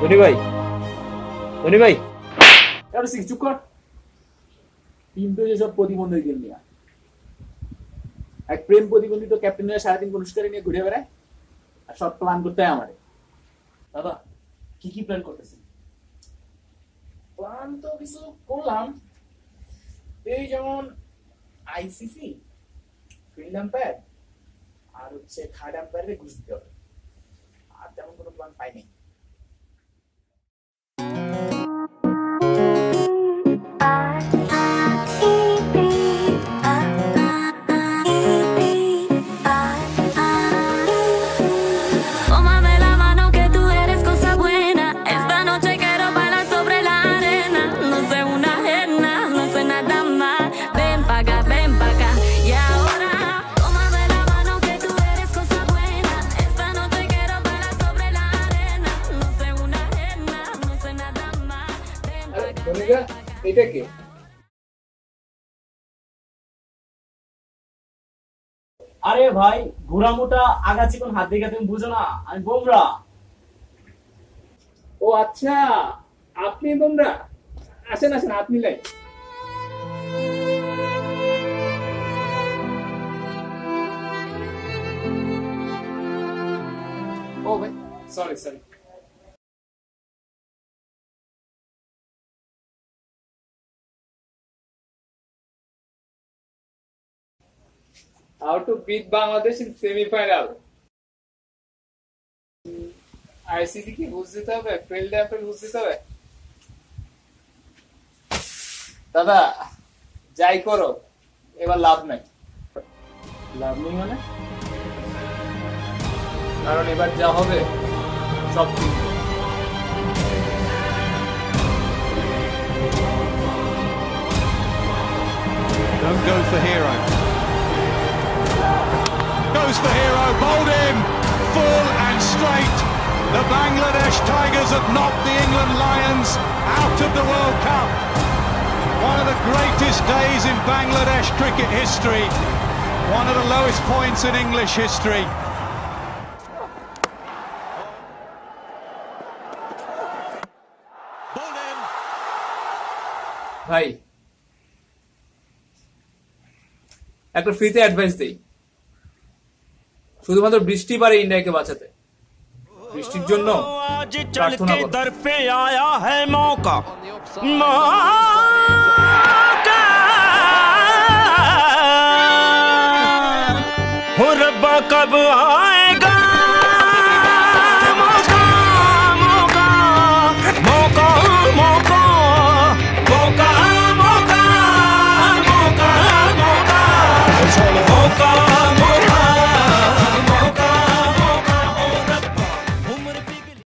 ধনী ভাই, ধনী ভাই, চুপ কর। টিম তো যেসব প্রতিবন্ধী নিয়ে এক প্রেম প্রতিবন্ধী তো ক্যাপ্টেনের সারাদিন পুরস্কারে নিয়ে ঘুরে বেড়ায়, আর সব প্ল্যান করতে হয় আমারে। দাদা কি কি প্ল্যান করতেছেন? প্ল্যান তো কিছু করলাম, এই যেমন আইসিসি, ফিল্ড আম্পায়ার আর হচ্ছে থার্ড আম্পায়ারে ঘুষ দিতে হবে, আর তেমন কোনো প্ল্যান পাইনি। এটা কে? আরে ভাই, ঘোড়ামোটা আগাছি কোন হাত দিকে তুমি বুঝো না, আমি বুমরা। ও আচ্ছা, আপনি বুমরা। আসেন আসেন, আপনি লাই। ও ভাই, sorry sorry. How to beat Bangladesh in semi-final? ICC কি ঘুষ দিতে হবে? ফিল্ড অ্যাম্পের ঘুষ দিতে হবে? দাদা যাই করো, এবার লাভ নাই। লাভ নেই মানে? কারণ এবার যা হবে সব ঠিক। Don't go for hero. Goes for hero, bowled him, full and straight. The Bangladesh Tigers have knocked the England Lions out of the World Cup. One of the greatest days in Bangladesh cricket history. One of the lowest points in English history. Bowled in. ভাই একটা ফ্রিতে advice দেই, শুধুমাত্র বৃষ্টি পারে ইন্ডিয়াকে বাঁচাতে। বৃষ্টির জন্য প্রার্থনা করো। दर पे आया है मौका, हो रब्बा कब आए